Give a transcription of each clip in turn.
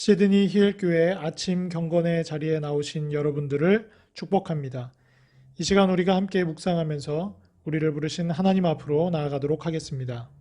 시드니 힐교회 아침 경건의 자리에 나오신 여러분들을 축복합니다. 이 시간 우리가 함께 묵상하면서 우리를 부르신 하나님 앞으로 나아가도록 하겠습니다.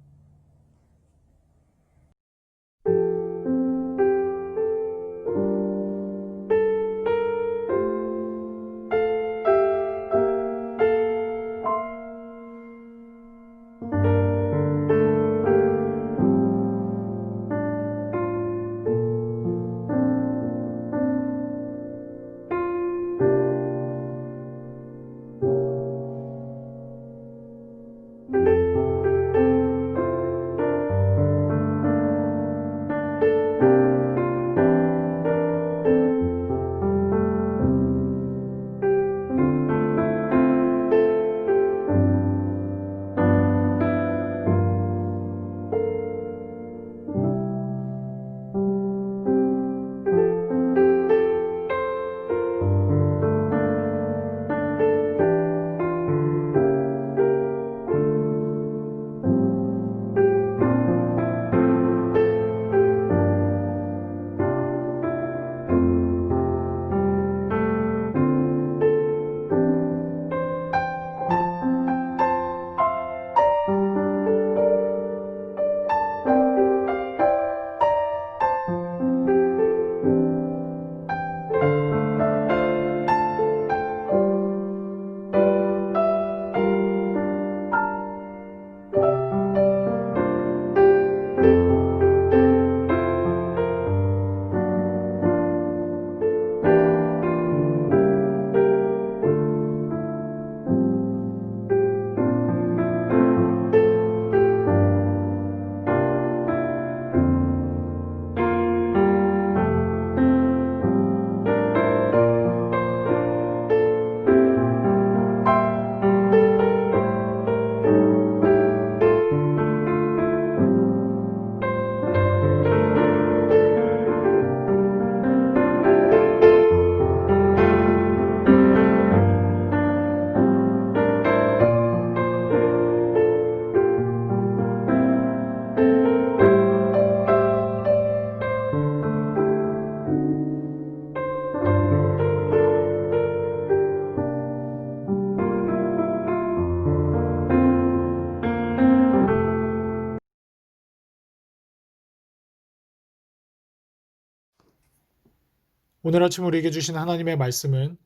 오늘 아침 우리에게 주신 하나님의 말씀은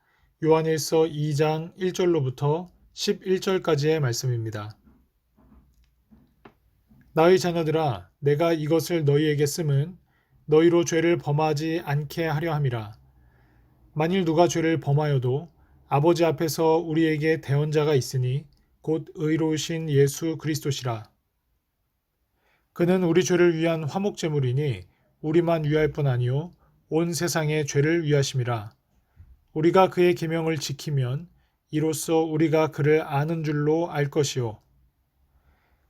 요한일서 2장 1절로부터 11절까지의 말씀입니다. 나의 자녀들아, 내가 이것을 너희에게 씀은 너희로 죄를 범하지 않게 하려 함이라. 만일 누가 죄를 범하여도 아버지 앞에서 우리에게 대언자가 있으니 곧 의로우신 예수 그리스도시라. 그는 우리 죄를 위한 화목제물이니 우리만 위할 뿐 아니요 온 세상의 죄를 위하심이라. 우리가 그의 계명을 지키면 이로써 우리가 그를 아는 줄로 알 것이요.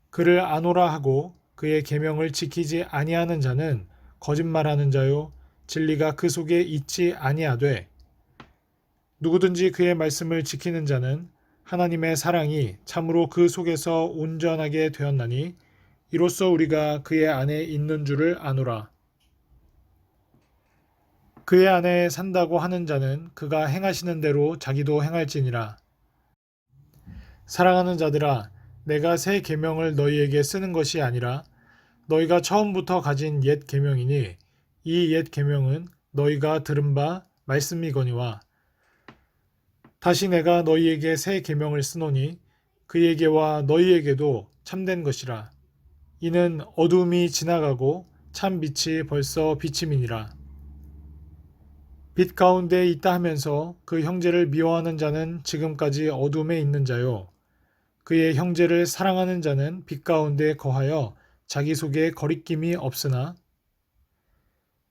그를 아노라 하고 그의 계명을 지키지 아니하는 자는 거짓말하는 자요 진리가 그 속에 있지 아니하되, 누구든지 그의 말씀을 지키는 자는 하나님의 사랑이 참으로 그 속에서 온전하게 되었나니 이로써 우리가 그의 안에 있는 줄을 아노라. 그의 안에 산다고 하는 자는 그가 행하시는 대로 자기도 행할지니라. 사랑하는 자들아, 내가 새 계명을 너희에게 쓰는 것이 아니라 너희가 처음부터 가진 옛 계명이니 이 옛 계명은 너희가 들은 바 말씀이거니와, 다시 내가 너희에게 새 계명을 쓰노니 그에게와 너희에게도 참된 것이라. 이는 어둠이 지나가고 참 빛이 벌써 비침이니라. 빛 가운데 있다 하면서 그 형제를 미워하는 자는 지금까지 어둠에 있는 자요, 그의 형제를 사랑하는 자는 빛 가운데 거하여 자기 속에 거리낌이 없으나,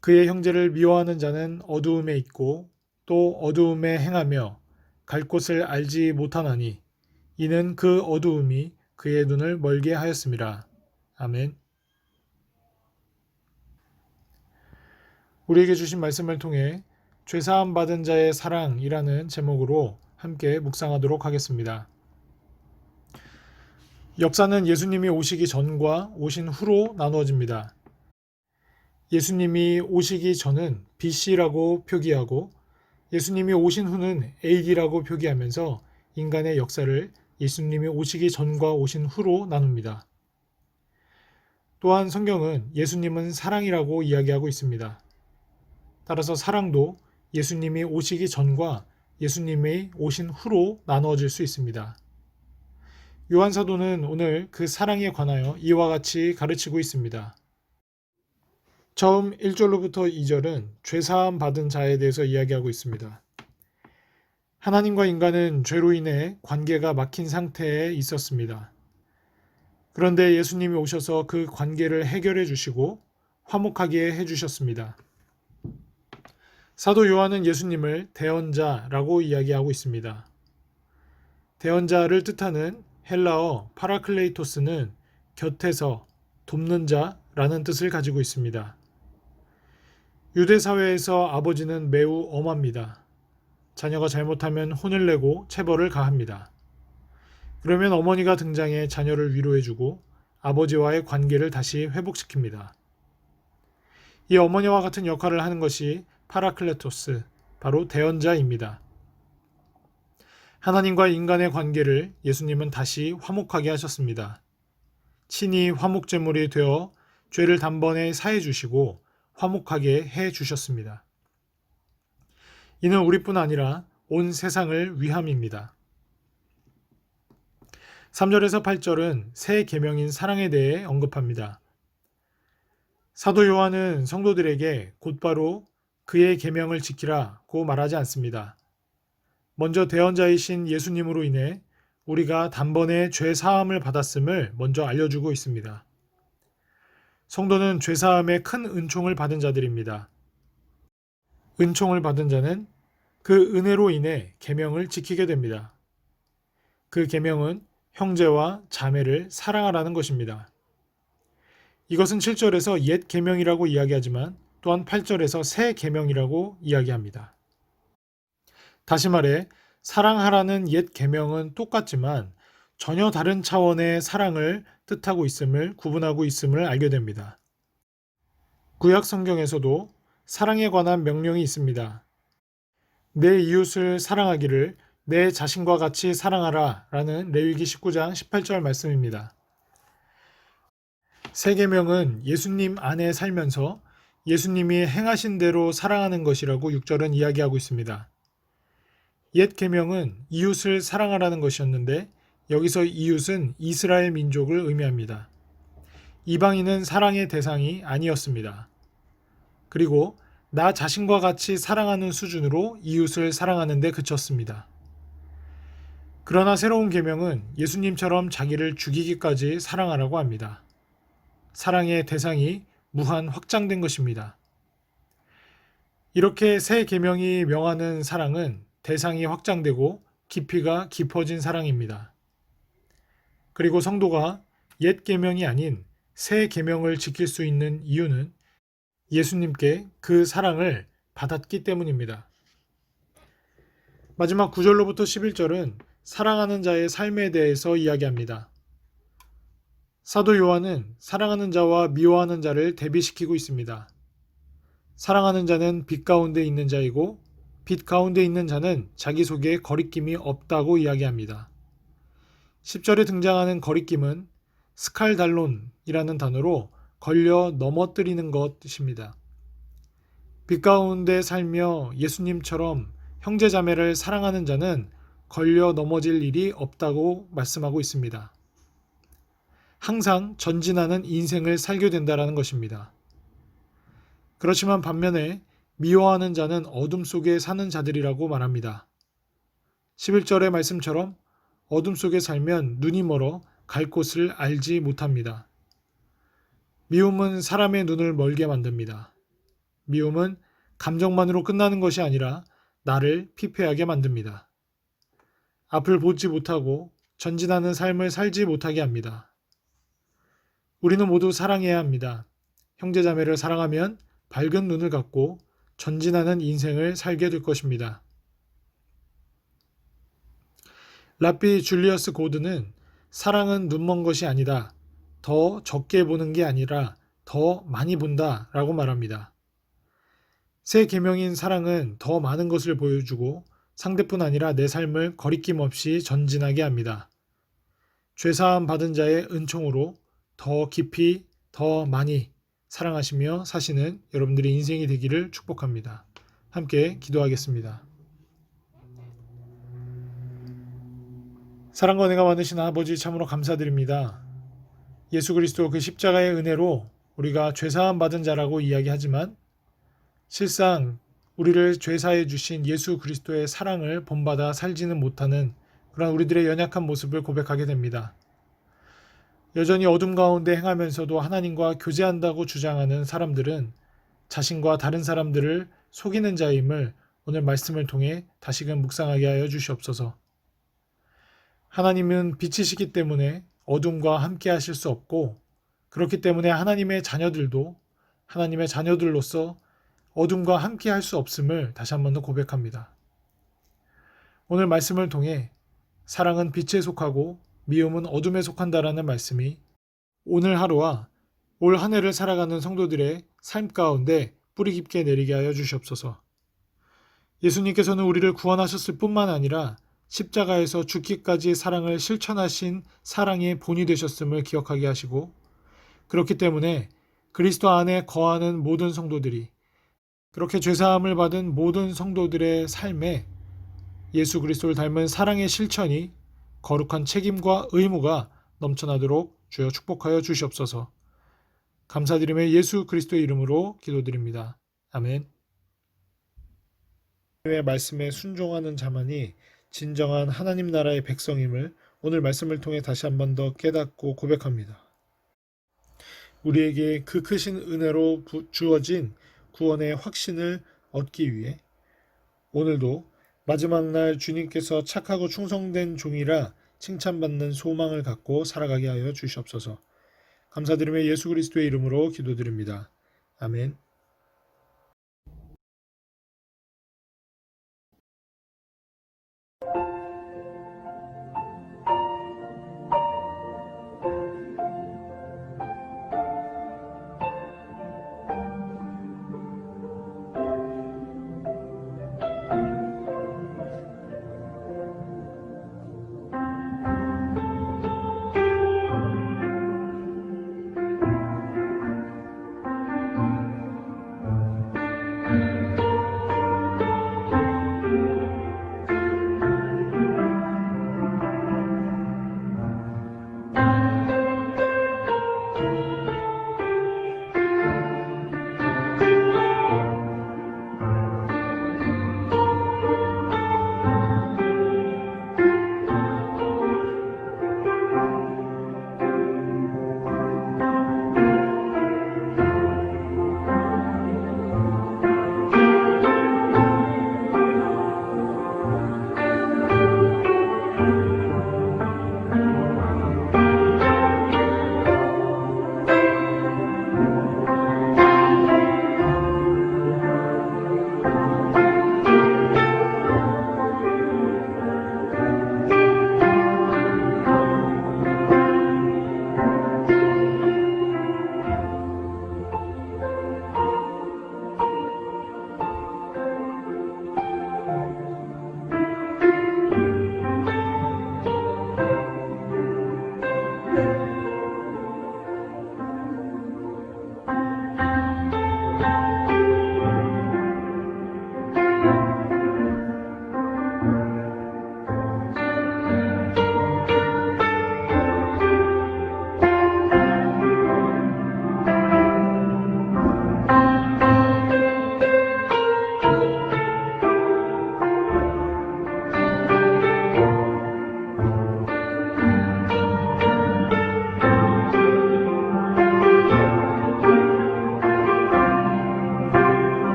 그의 형제를 미워하는 자는 어두움에 있고 또 어두움에 행하며 갈 곳을 알지 못하나니 이는 그 어두움이 그의 눈을 멀게 하였음이라. 아멘. 우리에게 주신 말씀을 통해 죄사함 받은 자의 사랑이라는 제목으로 함께 묵상하도록 하겠습니다. 역사는 예수님이 오시기 전과 오신 후로 나누어집니다. 예수님이 오시기 전은 BC라고 표기하고 예수님이 오신 후는 AD라고 표기하면서 인간의 역사를 예수님이 오시기 전과 오신 후로 나눕니다. 또한 성경은 예수님은 사랑이라고 이야기하고 있습니다. 따라서 사랑도 예수님이 오시기 전과 예수님이 오신 후로 나누어질 수 있습니다. 요한 사도는 오늘 그 사랑에 관하여 이와 같이 가르치고 있습니다. 처음 1절로부터 2절은 죄사함 받은 자에 대해서 이야기하고 있습니다. 하나님과 인간은 죄로 인해 관계가 막힌 상태에 있었습니다. 그런데 예수님이 오셔서 그 관계를 해결해 주시고 화목하게 해 주셨습니다. 사도 요한은 예수님을 대언자라고 이야기하고 있습니다. 대언자를 뜻하는 헬라어 파라클레이토스는 곁에서 돕는 자라는 뜻을 가지고 있습니다. 유대 사회에서 아버지는 매우 엄합니다. 자녀가 잘못하면 혼을 내고 체벌을 가합니다. 그러면 어머니가 등장해 자녀를 위로해주고 아버지와의 관계를 다시 회복시킵니다. 이 어머니와 같은 역할을 하는 것이 파라클레토스, 바로 대언자입니다. 하나님과 인간의 관계를 예수님은 다시 화목하게 하셨습니다. 친히 화목제물이 되어 죄를 단번에 사해 주시고 화목하게 해 주셨습니다. 이는 우리뿐 아니라 온 세상을 위함입니다. 3절에서 8절은 새 계명인 사랑에 대해 언급합니다. 사도 요한은 성도들에게 곧바로 그의 계명을 지키라고 말하지 않습니다. 먼저 대언자이신 예수님으로 인해 우리가 단번에 죄 사함을 받았음을 먼저 알려주고 있습니다. 성도는 죄 사함의 큰 은총을 받은 자들입니다. 은총을 받은 자는 그 은혜로 인해 계명을 지키게 됩니다. 그 계명은 형제와 자매를 사랑하라는 것입니다. 이것은 7절에서 옛 계명이라고 이야기하지만 또한 8절에서 새 계명이라고 이야기합니다. 다시 말해 사랑하라는 옛 계명은 똑같지만 전혀 다른 차원의 사랑을 뜻하고 있음을 구분하고 있음을 알게 됩니다. 구약 성경에서도 사랑에 관한 명령이 있습니다. 내 이웃을 사랑하기를 내 자신과 같이 사랑하라 라는 레위기 19장 18절 말씀입니다. 새 계명은 예수님 안에 살면서 예수님이 행하신 대로 사랑하는 것이라고 6절은 이야기하고 있습니다. 옛 계명은 이웃을 사랑하라는 것이었는데 여기서 이웃은 이스라엘 민족을 의미합니다. 이방인은 사랑의 대상이 아니었습니다. 그리고 나 자신과 같이 사랑하는 수준으로 이웃을 사랑하는 데 그쳤습니다. 그러나 새로운 계명은 예수님처럼 자기를 죽이기까지 사랑하라고 합니다. 사랑의 대상이 무한 확장된 것입니다. 이렇게 새 계명이 명하는 사랑은 대상이 확장되고 깊이가 깊어진 사랑입니다. 그리고 성도가 옛 계명이 아닌 새 계명을 지킬 수 있는 이유는 예수님께 그 사랑을 받았기 때문입니다. 마지막 9절로부터 11절은 사랑하는 자의 삶에 대해서 이야기합니다. 사도 요한은 사랑하는 자와 미워하는 자를 대비시키고 있습니다. 사랑하는 자는 빛 가운데 있는 자이고 빛 가운데 있는 자는 자기 속에 거리낌이 없다고 이야기합니다. 10절에 등장하는 거리낌은 스칼달론이라는 단어로 걸려 넘어뜨리는 것입니다. 빛 가운데 살며 예수님처럼 형제자매를 사랑하는 자는 걸려 넘어질 일이 없다고 말씀하고 있습니다. 항상 전진하는 인생을 살게 된다는 것입니다. 그렇지만 반면에 미워하는 자는 어둠 속에 사는 자들이라고 말합니다. 11절의 말씀처럼 어둠 속에 살면 눈이 멀어 갈 곳을 알지 못합니다. 미움은 사람의 눈을 멀게 만듭니다. 미움은 감정만으로 끝나는 것이 아니라 나를 피폐하게 만듭니다. 앞을 보지 못하고 전진하는 삶을 살지 못하게 합니다. 우리는 모두 사랑해야 합니다. 형제자매를 사랑하면 밝은 눈을 갖고 전진하는 인생을 살게 될 것입니다. 라비 줄리어스 고드는 사랑은 눈먼 것이 아니다. 더 적게 보는 게 아니라 더 많이 본다 라고 말합니다. 새 계명인 사랑은 더 많은 것을 보여주고 상대뿐 아니라 내 삶을 거리낌 없이 전진하게 합니다. 죄사함 받은 자의 은총으로 더 깊이, 더 많이 사랑하시며 사시는 여러분들의 인생이 되기를 축복합니다. 함께 기도하겠습니다. 사랑과 은혜가 많으신 아버지 참으로 감사드립니다. 예수 그리스도 그 십자가의 은혜로 우리가 죄사함 받은 자라고 이야기하지만 실상 우리를 죄사해 주신 예수 그리스도의 사랑을 본받아 살지는 못하는 그런 우리들의 연약한 모습을 고백하게 됩니다. 여전히 어둠 가운데 행하면서도 하나님과 교제한다고 주장하는 사람들은 자신과 다른 사람들을 속이는 자임을 오늘 말씀을 통해 다시금 묵상하게 하여 주시옵소서. 하나님은 빛이시기 때문에 어둠과 함께 하실 수 없고 그렇기 때문에 하나님의 자녀들도 하나님의 자녀들로서 어둠과 함께 할 수 없음을 다시 한 번 더 고백합니다. 오늘 말씀을 통해 사랑은 빛에 속하고 미움은 어둠에 속한다라는 말씀이 오늘 하루와 올 한 해를 살아가는 성도들의 삶 가운데 뿌리 깊게 내리게 하여 주시옵소서. 예수님께서는 우리를 구원하셨을 뿐만 아니라 십자가에서 죽기까지 사랑을 실천하신 사랑의 본이 되셨음을 기억하게 하시고 그렇기 때문에 그리스도 안에 거하는 모든 성도들이 그렇게 죄사함을 받은 모든 성도들의 삶에 예수 그리스도를 닮은 사랑의 실천이 거룩한 책임과 의무가 넘쳐나도록 주여 축복하여 주시옵소서. 감사드리며 예수 그리스도의 이름으로 기도드립니다. 아멘. 하나님의 말씀에 순종하는 자만이 진정한 하나님 나라의 백성임을 오늘 말씀을 통해 다시 한 번 더 깨닫고 고백합니다. 우리에게 그 크신 은혜로 주어진 구원의 확신을 얻기 위해 오늘도 마지막 날 주님께서 착하고 충성된 종이라 칭찬받는 소망을 갖고 살아가게 하여 주시옵소서. 감사드리며 예수 그리스도의 이름으로 기도드립니다. 아멘.